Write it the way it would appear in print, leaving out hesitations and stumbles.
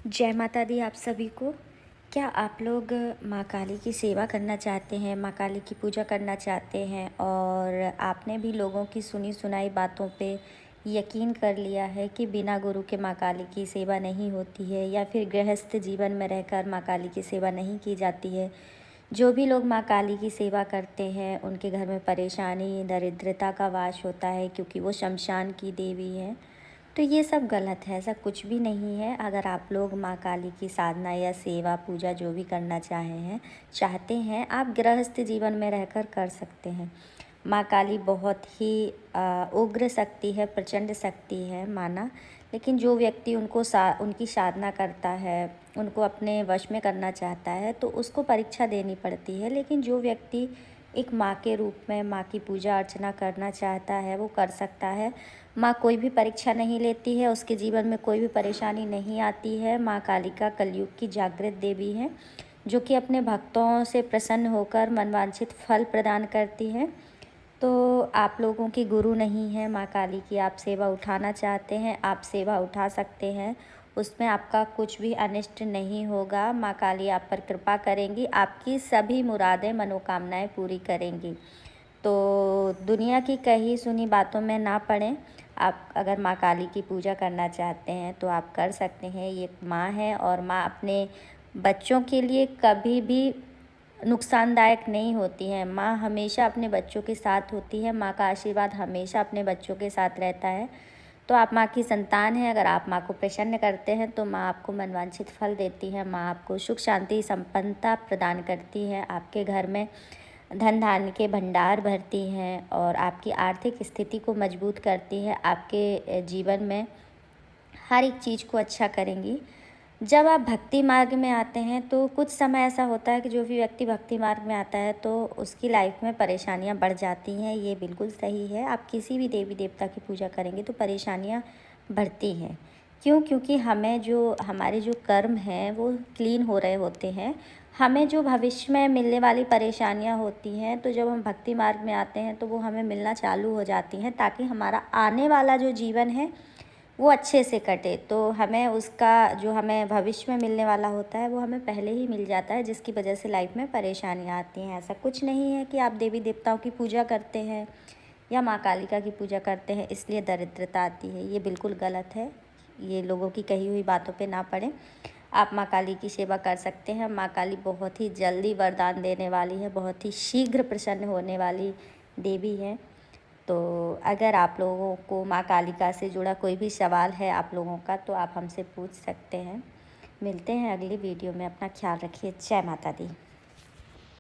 जय माता दी आप सभी को। क्या आप लोग माँ काली की सेवा करना चाहते हैं, माँ काली की पूजा करना चाहते हैं और आपने भी लोगों की सुनी सुनाई बातों पे यकीन कर लिया है कि बिना गुरु के माँ काली की सेवा नहीं होती है, या फिर गृहस्थ जीवन में रहकर माँ काली की सेवा नहीं की जाती है। जो भी लोग माँ काली की सेवा करते हैं उनके घर में परेशानी, दरिद्रता का वास होता है, क्योंकि वो शमशान की देवी हैं। तो ये सब गलत है, ऐसा कुछ भी नहीं है। अगर आप लोग माँ काली की साधना या सेवा पूजा जो भी करना चाहते हैं, आप गृहस्थ जीवन में रहकर कर सकते हैं। माँ काली बहुत ही उग्र शक्ति है, प्रचंड शक्ति है माना। लेकिन जो व्यक्ति उनकी साधना करता है, उनको अपने वश में करना चाहता है, तो उसको परीक्षा देनी पड़ती है। लेकिन जो व्यक्ति एक माँ के रूप में माँ की पूजा अर्चना करना चाहता है, वो कर सकता है। माँ कोई भी परीक्षा नहीं लेती है, उसके जीवन में कोई भी परेशानी नहीं आती है। माँ कालिका कलयुग की जागृत देवी है, जो कि अपने भक्तों से प्रसन्न होकर मनवांछित फल प्रदान करती है। तो आप लोगों की गुरु नहीं है माँ काली की, आप सेवा उठाना चाहते हैं, आप सेवा उठा सकते हैं। उसमें आपका कुछ भी अनिष्ट नहीं होगा। माँ काली आप पर कृपा करेंगी, आपकी सभी मुरादें मनोकामनाएं पूरी करेंगी। तो दुनिया की कही सुनी बातों में ना पड़ें। आप अगर माँ काली की पूजा करना चाहते हैं तो आप कर सकते हैं। ये माँ है और माँ अपने बच्चों के लिए कभी भी नुकसानदायक नहीं होती है। माँ हमेशा अपने बच्चों के साथ होती है। माँ का आशीर्वाद हमेशा अपने बच्चों के साथ रहता है। तो आप माँ की संतान हैं, अगर आप माँ को प्रसन्न करते हैं तो माँ आपको मनवांछित फल देती है। माँ आपको सुख शांति संपन्नता प्रदान करती है, आपके घर में धन धान्य के भंडार भरती हैं और आपकी आर्थिक स्थिति को मजबूत करती है। आपके जीवन में हर एक चीज़ को अच्छा करेंगी। जब आप भक्ति मार्ग में आते हैं तो कुछ समय ऐसा होता है कि जो भी व्यक्ति भक्ति मार्ग में आता है तो उसकी लाइफ में परेशानियां बढ़ जाती हैं। ये बिल्कुल सही है। आप किसी भी देवी देवता की पूजा करेंगे तो परेशानियां बढ़ती हैं। क्यों? क्योंकि हमारे जो कर्म हैं वो क्लीन हो रहे होते हैं। हमें जो भविष्य में मिलने वाली परेशानियां होती हैं, तो जब हम भक्ति मार्ग में आते हैं तो वो हमें मिलना चालू हो जाती हैं, ताकि हमारा आने वाला जो जीवन है वो अच्छे से कटे। तो हमें उसका जो हमें भविष्य में मिलने वाला होता है वो हमें पहले ही मिल जाता है, जिसकी वजह से लाइफ में परेशानियाँ आती हैं। ऐसा कुछ नहीं है कि आप देवी देवताओं की पूजा करते हैं या माँ कालिका की पूजा करते हैं इसलिए दरिद्रता आती है। ये बिल्कुल गलत है। ये लोगों की कही हुई बातों पे ना पड़ें। आप माँ काली की सेवा कर सकते हैं। माँ काली बहुत ही जल्दी वरदान देने वाली है, बहुत ही शीघ्र प्रसन्न होने वाली देवी है। तो अगर आप लोगों को माँ कालिका से जुड़ा कोई भी सवाल है आप लोगों का, तो आप हमसे पूछ सकते हैं। मिलते हैं अगली वीडियो में। अपना ख्याल रखिए। जय माता दी।